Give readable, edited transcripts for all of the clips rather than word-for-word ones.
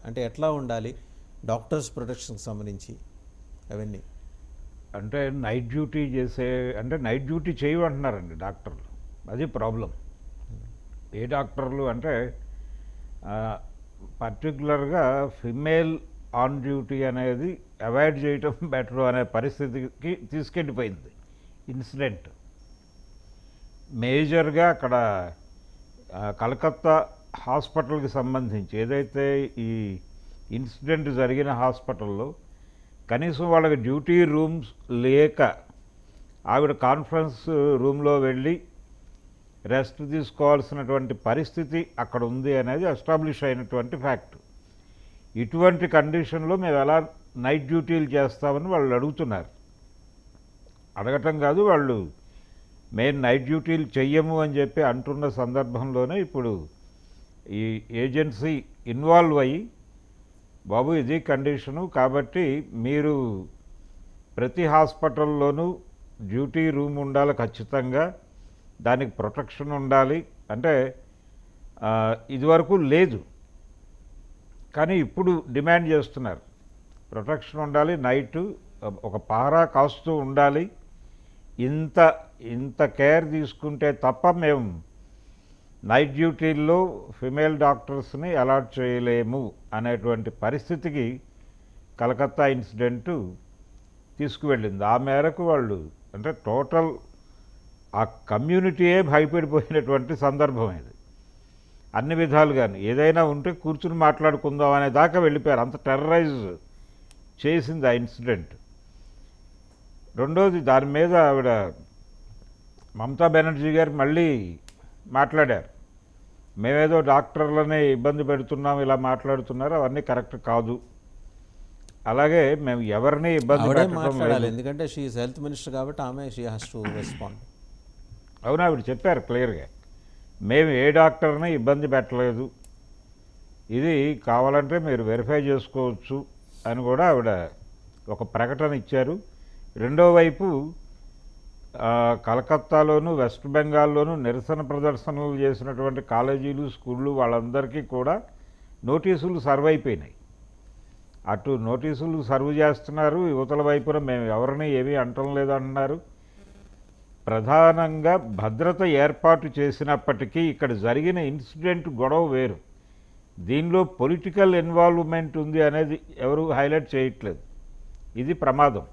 అంటే ఎట్లా ఉండాలి డాక్టర్స్ ప్రొటెక్షన్కి సంబంధించి అవన్నీ? అంటే నైట్ డ్యూటీ చేసే అంటే నైట్ డ్యూటీ చేయమంటున్నారండి డాక్టర్లు. అది ప్రాబ్లం. ఏ డాక్టర్లు అంటే పర్టికులర్గా ఫిమేల్ ఆన్ డ్యూటీ అనేది అవాయిడ్ చేయటం బెటర్ అనే పరిస్థితికి తీసుకెళ్ళిపోయింది ఇన్సిడెంట్. మేజర్గా అక్కడ కలకత్తా హాస్పిటల్కి సంబంధించి ఏదైతే ఈ ఇన్సిడెంట్ జరిగిన హాస్పిటల్లో కనీసం వాళ్ళకి డ్యూటీ రూమ్స్ లేక ఆవిడ కాన్ఫరెన్స్ రూమ్లో వెళ్ళి రెస్ట్ తీసుకోవాల్సినటువంటి పరిస్థితి అక్కడ ఉంది అనేది ఎస్టాబ్లిష్ అయినటువంటి ఫ్యాక్ట్. ఇటువంటి కండిషన్లో మేము ఎలా నైట్ డ్యూటీలు చేస్తామని వాళ్ళు అడుగుతున్నారు. అడగటం కాదు, వాళ్ళు మేము నైట్ డ్యూటీలు చెయ్యము అని చెప్పి అంటున్న సందర్భంలోనే ఇప్పుడు ఈ ఏజెన్సీ ఇన్వాల్వ్ అయ్యి, బాబు ఇది కండిషను కాబట్టి మీరు ప్రతి హాస్పిటల్లోనూ డ్యూటీ రూమ్ ఉండాలి ఖచ్చితంగా, దానికి ప్రొటెక్షన్ ఉండాలి. అంటే ఇదివరకు లేదు కానీ ఇప్పుడు డిమాండ్ చేస్తున్నారు ప్రొటెక్షన్ ఉండాలి, నైటు ఒక పహరా కాస్తూ ఉండాలి, ఇంత కేర్ తీసుకుంటే తప్ప మేము నైట్ డ్యూటీల్లో ఫిమేల్ డాక్టర్స్ని అలాట్ చేయలేము అనేటువంటి పరిస్థితికి కలకత్తా ఇన్సిడెంటు తీసుకువెళ్ళింది. ఆ మేరకు వాళ్ళు అంటే టోటల్ ఆ కమ్యూనిటీయే భయపడిపోయినటువంటి సందర్భం ఇది. అన్ని విధాలుగాను ఏదైనా ఉంటే కూర్చుని మాట్లాడుకుందాం అనే దాకా వెళ్ళిపోయారు. అంత టెర్రరైజ్ చేసింది ఆ ఇన్సిడెంట్. రెండోది, దాని మీద ఆవిడ మమతా బెనర్జీ గారు మళ్ళీ మాట్లాడారు. మేమేదో డాక్టర్లనే ఇబ్బంది పెడుతున్నాం, ఇలా మాట్లాడుతున్నారు, అవన్నీ కరెక్ట్ కాదు. అలాగే మేము ఎవరిని ఇబ్బంది పెట్టడం లేదు. ఎందుకంటే షీ ఈజ్ హెల్త్ మినిస్టర్ కాబట్టి ఆమె షీ హాస్ టు రెస్పాండ్. అవును, ఆవిడ చెప్పారు క్లియర్గా, మేము ఏ డాక్టర్ని ఇబ్బంది పెట్టలేదు, ఇది కావాలంటే మీరు వెరిఫై చేసుకోవచ్చు అని కూడా ఆవిడ ఒక ప్రకటన ఇచ్చారు. రెండో వైపు కలకత్తాలోను వెస్ట్ బెంగాల్లోనూ నిరసన ప్రదర్శనలు చేసినటువంటి కాలేజీలు స్కూళ్ళు వాళ్ళందరికీ కూడా నోటీసులు సర్వ్ అయిపోయినాయి. అటు నోటీసులు సర్వ్ చేస్తున్నారు, యువతల వైపున మేము ఎవరిని ఏమీ అంటం లేదంటున్నారు. ప్రధానంగా భద్రత ఏర్పాటు చేసినప్పటికీ ఇక్కడ జరిగిన ఇన్సిడెంట్ గొడవ వేరు, దీనిలో పొలిటికల్ ఇన్వాల్వ్మెంట్ ఉంది అనేది ఎవరు హైలైట్ చేయట్లేదు. ఇది ప్రమాదం.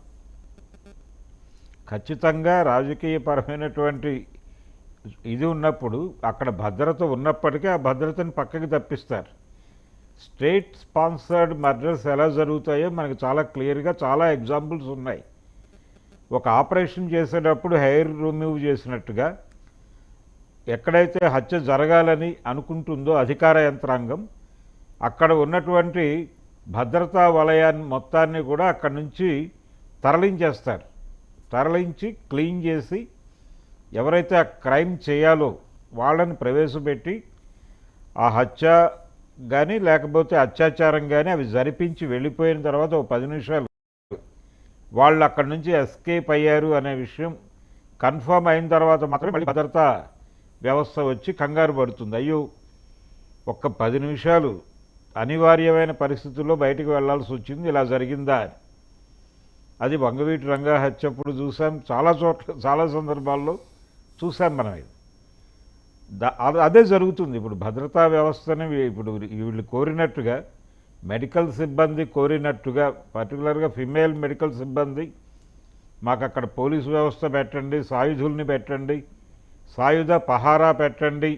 ఖచ్చితంగా రాజకీయపరమైనటువంటి ఇది ఉన్నప్పుడు అక్కడ భద్రత ఉన్నప్పటికీ ఆ భద్రతను పక్కకి తప్పిస్తారు. స్టేట్ స్పాన్సర్డ్ మర్డర్స్ ఎలా జరుగుతాయో మనకు చాలా క్లియర్గా చాలా ఎగ్జాంపుల్స్ ఉన్నాయి. ఒక ఆపరేషన్ చేసేటప్పుడు హెయిర్ రిమూవ్ చేసినట్టుగా ఎక్కడైతే హత్య జరగాలని అనుకుంటుందో అధికార యంత్రాంగం, అక్కడ ఉన్నటువంటి భద్రతా వలయాన్ని మొత్తాన్ని కూడా అక్కడి నుంచి తరలించేస్తారు. తరలించి క్లీన్ చేసి ఎవరైతే ఆ క్రైమ్ చేయాలో వాళ్ళని ప్రవేశపెట్టి ఆ హత్య కానీ లేకపోతే అత్యాచారం కానీ అవి జరిపించి వెళ్ళిపోయిన తర్వాత ఒక 10 నిమిషాలు వాళ్ళు అక్కడి నుంచి ఎస్కేప్ అయ్యారు అనే విషయం కన్ఫర్మ్ అయిన తర్వాత మాత్రమే మళ్ళీ భద్రతా వ్యవస్థ వచ్చి కంగారు పడుతుంది. అయ్యో ఒక్క 10 నిమిషాలు అనివార్యమైన పరిస్థితుల్లో బయటకు వెళ్లాల్సి వచ్చింది, ఇలా జరిగిందా అని. అది వంగవీటి రంగా హత్యప్పుడు చూసాం, చాలా చోట్ల చాలా సందర్భాల్లో చూసాం మనం. ఇది అదే జరుగుతుంది ఇప్పుడు భద్రతా వ్యవస్థని. ఇప్పుడు వీళ్ళు కోరినట్టుగా మెడికల్ సిబ్బంది కోరినట్టుగా, పర్టికులర్గా ఫిమేల్ మెడికల్ సిబ్బంది, మాకు అక్కడ పోలీసు వ్యవస్థ పెట్టండి, సాయుధుల్ని పెట్టండి, సాయుధ పహారా పెట్టండి,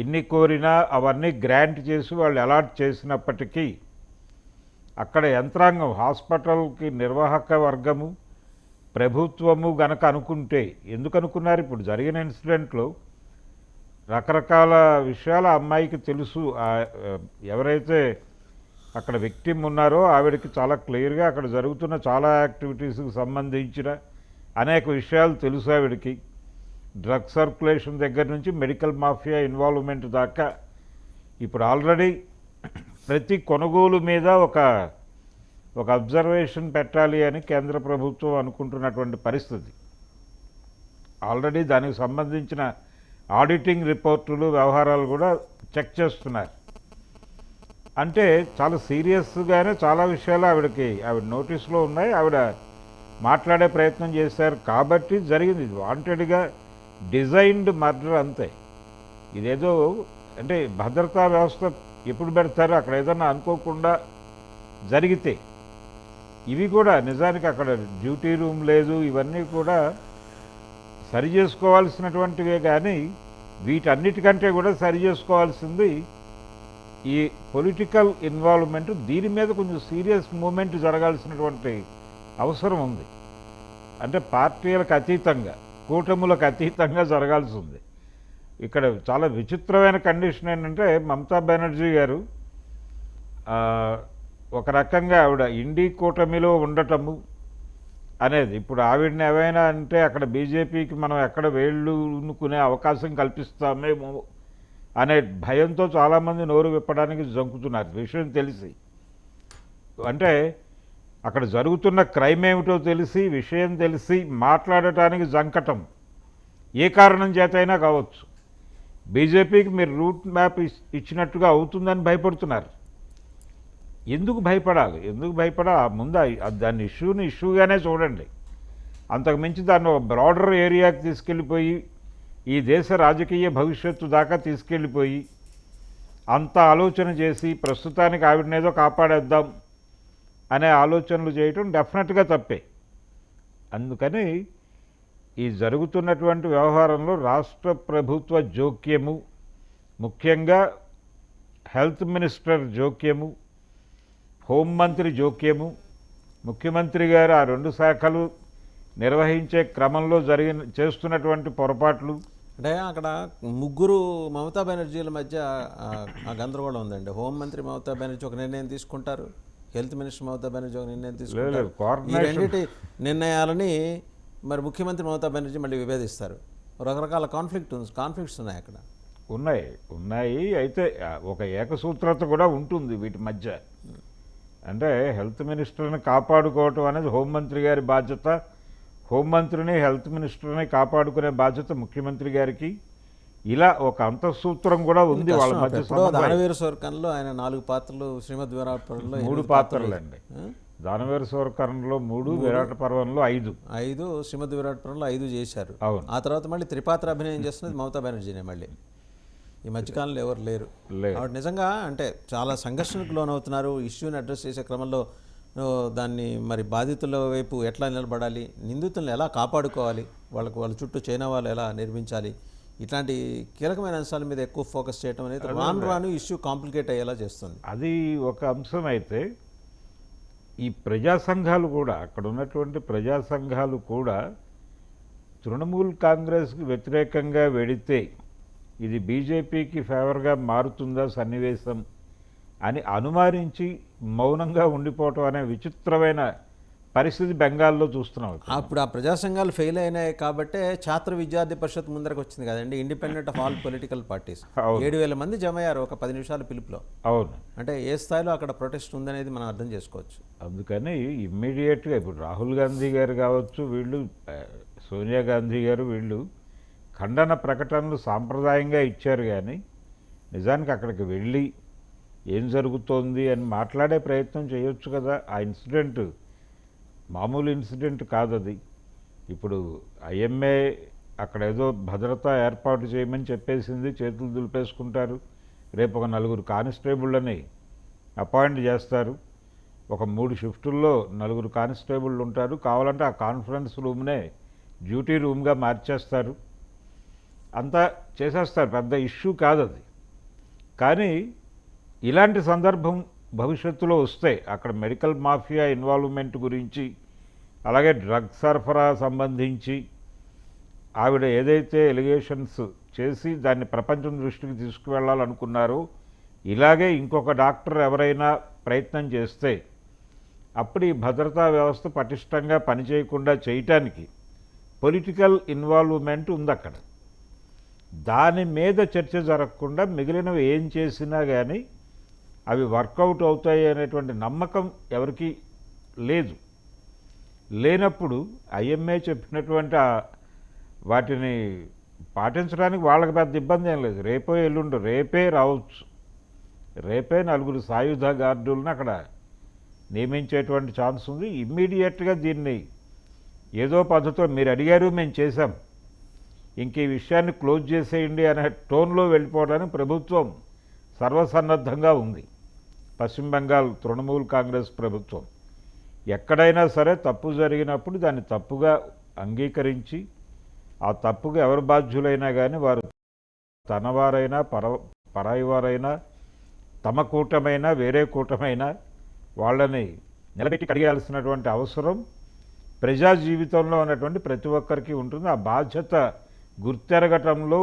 ఇన్ని కోరినా అవన్నీ గ్రాంట్ చేసి వాళ్ళు అలాట్ చేసినప్పటికీ అక్కడ యంత్రాంగం, హాస్పిటల్కి నిర్వాహక వర్గము, ప్రభుత్వము గనక అనుకుంటే, ఎందుకు అనుకున్నారు? ఇప్పుడు జరిగిన ఇన్సిడెంట్లో రకరకాల విషయాలు అమ్మాయికి తెలుసు. ఎవరైతే అక్కడ విక్టిమ్ ఉన్నారో ఆవిడకి చాలా క్లియర్గా అక్కడ జరుగుతున్న చాలా యాక్టివిటీస్కి సంబంధించిన అనేక విషయాలు తెలుసు ఆవిడకి. డ్రగ్ సర్క్యులేషన్ దగ్గర నుంచి మెడికల్ మాఫియా ఇన్వాల్వ్మెంట్ దాకా ఇప్పుడు ఆల్రెడీ ప్రతి కొనుగోలు మీద ఒక అబ్జర్వేషన్ పెట్టాలి అని కేంద్ర ప్రభుత్వం అనుకుంటున్నటువంటి పరిస్థితి. ఆల్రెడీ దానికి సంబంధించిన ఆడిటింగ్ రిపోర్టులు వ్యవహారాలు కూడా చెక్ చేస్తున్నారు. అంటే చాలా సీరియస్గానే చాలా విషయాలు ఆవిడ నోటీస్లో ఉన్నాయి. ఆవిడ మాట్లాడే ప్రయత్నం చేశారు కాబట్టి జరిగింది. ఇది వాంటెడ్గా డిజైన్డ్ మర్డర్ అంతే. ఇదేదో అంటే భద్రతా వ్యవస్థ ఎప్పుడు పెడతారో అక్కడ ఏదన్నా అనుకోకుండా జరిగితే ఇవి కూడా నిజానికి అక్కడ డ్యూటీ రూమ్ లేదు, ఇవన్నీ కూడా సరి చేసుకోవాల్సినటువంటివే. కానీ వీటన్నిటికంటే కూడా సరి చేసుకోవాల్సింది ఈ పొలిటికల్ ఇన్వాల్వ్మెంట్. దీని మీద కొంచెం సీరియస్ మూమెంట్ జరగాల్సినటువంటి అవసరం ఉంది. అంటే పార్టీలకు అతీతంగా, కూటములకు అతీతంగా జరగాల్సి ఉంది. ఇక్కడ చాలా విచిత్రమైన కండిషన్ ఏంటంటే మమతా బెనర్జీ గారు ఒక రకంగా ఆవిడ ఇండి కూటమిలో ఉండటము అనేది, ఇప్పుడు ఆవిడని ఏమైనా అంటే అక్కడ బీజేపీకి మనం ఎక్కడ వేళ్ళునుకునే అవకాశం కల్పిస్తామేమో అనే భయంతో చాలామంది నోరు విప్పడానికి జంకుతున్నారు విషయం తెలిసి. అంటే అక్కడ జరుగుతున్న క్రైమ్ ఏమిటో తెలిసి, విషయం తెలిసి మాట్లాడటానికి జంకటం ఏ కారణం చేతైనా కావచ్చు. బీజేపీకి మీరు రూట్ మ్యాప్ ఇచ్చినట్టుగా అవుతుందని భయపడుతున్నారు. ఎందుకు భయపడాలి? ముందు దాన్ని ఇష్యూగానే చూడండి. అంతకుమించి దాన్ని ఒక బ్రాడర్ ఏరియాకి తీసుకెళ్ళిపోయి ఈ దేశ రాజకీయ భవిష్యత్తు దాకా తీసుకెళ్ళిపోయి అంత ఆలోచన చేసి ప్రస్తుతానికి ఆవిడనేదో కాపాడేద్దాం అనే ఆలోచనలు చేయటం డెఫినెట్గా తప్పే. అందుకని ఈ జరుగుతున్నటువంటి వ్యవహారంలో రాష్ట్ర ప్రభుత్వ జోక్యము, ముఖ్యంగా హెల్త్ మినిస్టర్ జోక్యము, హోంమంత్రి జోక్యము, ముఖ్యమంత్రి గారు ఆ రెండు శాఖలు నిర్వహించే క్రమంలో చేస్తున్నటువంటి పొరపాట్లు. అంటే అక్కడ ముగ్గురు మమతా బెనర్జీల మధ్య ఆ గందరగోళం ఉందండి. హోంమంత్రి మమతా బెనర్జీ ఒక నిర్ణయం తీసుకుంటారు, హెల్త్ మినిస్టర్ మమతా బెనర్జీ ఒక నిర్ణయం తీసుకుంటారు. ఈ రెండింటి నిర్ణయాలని మరి ముఖ్యమంత్రి మమతా బెనర్జీ మళ్ళీ విభేదిస్తారు. రకరకాల కాన్ఫ్లిక్ట్స్ ఉన్నాయి అక్కడ. ఉన్నాయి. అయితే ఒక ఏకసూత్రత కూడా ఉంటుంది వీటి మధ్య. అంటే హెల్త్ మినిస్టర్ని కాపాడుకోవటం అనేది హోంమంత్రి గారి బాధ్యత. హోంమంత్రిని, హెల్త్ మినిస్టర్ని కాపాడుకునే బాధ్యత ముఖ్యమంత్రి గారికి. ఇలా ఒక అంతఃసూత్రం కూడా ఉంది వాళ్ళ మధ్య. దానవీర స్వర్గంలో ఆయన 4 పాత్రలు, శ్రీమద్ విరాట్ పర్వంలో 3 పాత్రలు అండి. దానవీర స్వర్గంలో 3, విరాట పర్వంలో 5, శ్రీమద్ విరాట్ పర్వంలో 5 చేశారు. అవును. ఆ తర్వాత మళ్ళీ త్రిపాత్ర అభినయం చేస్తున్నది మమతా బెనర్జీనే. మళ్ళీ ఈ మధ్యకాలంలో ఎవరు లేరు. ఆవిడ నిజంగా అంటే చాలా సంఘర్షణకు లోనవుతున్నారు. ఇష్యూని అడ్రస్ చేసే క్రమంలో దాన్ని మరి బాధితుల వైపు ఎట్లా నిలబడాలి, నిందితులను ఎలా కాపాడుకోవాలి, వాళ్ళ చుట్టూ చైనా వాళ్ళు ఎలా నిర్మించాలి, ఇట్లాంటి కీలకమైన అంశాల మీద ఎక్కువ ఫోకస్ చేయడం అనేది రాను ఇష్యూ కాంప్లికేట్ అయ్యేలా చేస్తుంది. అది ఒక అంశం. అయితే ఈ ప్రజా సంఘాలు కూడా, అక్కడ ఉన్నటువంటి ప్రజా సంఘాలు కూడా తృణమూల్ కాంగ్రెస్కి వ్యతిరేకంగా వెడితే ఇది బీజేపీకి ఫేవర్గా మారుతుందా సన్నివేశం అని అనుమానించి మౌనంగా ఉండిపోవటం అనే విచిత్రమైన పరిస్థితి బెంగాల్లో చూస్తున్నాం. అప్పుడు ఆ ప్రజా సంఘాలు ఫెయిల్ అయినాయి కాబట్టే ఛాత్ర విద్యార్థి పరిషత్ ముందరకు వచ్చింది కదండి, independent of all political parties. 7,000 మంది జమ అయ్యారు ఒక 10 నిమిషాల పిలుపులో. అవును. అంటే ఏ స్థాయిలో అక్కడ ప్రొటెస్ట్ ఉందనేది మనం అర్థం చేసుకోవచ్చు. అందుకని ఇమ్మీడియట్గా ఇప్పుడు రాహుల్ గాంధీ గారు కావచ్చు, వీళ్ళు సోనియా గాంధీ గారు, వీళ్ళు ఖండన ప్రకటనలు సాంప్రదాయంగా ఇచ్చారు. కానీ నిజానికి అక్కడికి వెళ్ళి ఏం జరుగుతోంది అని మాట్లాడే ప్రయత్నం చేయొచ్చు కదా. ఆ ఇన్సిడెంట్ మామూలు ఇన్సిడెంట్ కాదు అది. ఇప్పుడు ఐఎంఏ అక్కడ ఏదో భద్రత ఏర్పాటు చేయమని చెప్పేసింది, చేతులు దులిపేసుకుంటారు. రేపు ఒక 4 కానిస్టేబుళ్ళని అపాయింట్ చేస్తారు. ఒక 3 షిఫ్టుల్లో 4 కానిస్టేబుళ్ళు ఉంటారు. కావాలంటే ఆ కాన్ఫరెన్స్ రూమ్నే డ్యూటీ రూమ్గా మార్చేస్తారు. అంతా చేసేస్తారు, పెద్ద ఇష్యూ కాదు అది. కానీ ఇలాంటి సందర్భం భవిష్యత్తులో వస్తే అక్కడ మెడికల్ మాఫియా ఇన్వాల్వ్మెంట్ గురించి, అలాగే డ్రగ్ సరఫరా సంబంధించి ఆవిడ ఏదైతే ఎలిగేషన్స్ చేసి దాన్ని ప్రపంచం దృష్టికి తీసుకువెళ్ళాలనుకున్నారో, ఇలాగే ఇంకొక డాక్టర్ ఎవరైనా ప్రయత్నం చేస్తే అప్పుడు ఈ భద్రతా వ్యవస్థ పటిష్టంగా పనిచేయకుండా చేయటానికి పొలిటికల్ ఇన్వాల్వ్మెంట్ ఉంది అక్కడ. దాని మీద చర్చ జరగకుండా మిగిలినవి ఏం చేసినా కానీ అవి వర్కౌట్ అవుతాయి అనేటువంటి నమ్మకం ఎవరికి లేదు. లేనప్పుడు ఐఎంఏ చెప్పినటువంటి వాటిని పాటించడానికి వాళ్ళకి పెద్ద ఇబ్బంది ఏం లేదు. రేపే రావచ్చు. రేపే 4 సాయుధ గార్డులను అక్కడ నియమించేటువంటి ఛాన్స్ ఉంది. ఇమ్మీడియట్గా దీన్ని ఏదో పద్ధతిలో మీరు అడిగారు మేము చేశాం, ఇంక ఈ విషయాన్ని క్లోజ్ చేసేయండి అనే టోన్లో వెళ్ళిపోవడానికి ప్రభుత్వం సర్వసన్నద్ధంగా ఉంది. పశ్చిమ బెంగాల్ తృణమూల్ కాంగ్రెస్ ప్రభుత్వం ఎక్కడైనా సరే తప్పు జరిగినప్పుడు దాన్ని తప్పుగా అంగీకరించి ఆ తప్పుగా ఎవరు బాధ్యులైనా కానీ వారు తనవారైనా పరాయి వారైనా తమ కూటమైనా వేరే కూటమైనా వాళ్ళని నిలబెట్టి కడిగాల్సినటువంటి అవసరం ప్రజా జీవితంలో ఉన్నటువంటి ప్రతి ఒక్కరికి ఉంటుంది. ఆ బాధ్యత గుర్తెరగటంలో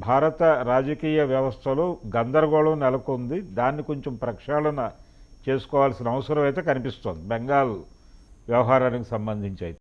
భారత రాజకీయ వ్యవస్థలో గందరగోళం నెలకొంది. దాన్ని కొంచెం ప్రక్షాళన చేసుకోవాల్సిన అవసరం అయితే కనిపిస్తోంది బెంగాల్ వ్యవహారానికి సంబంధించి అయితే.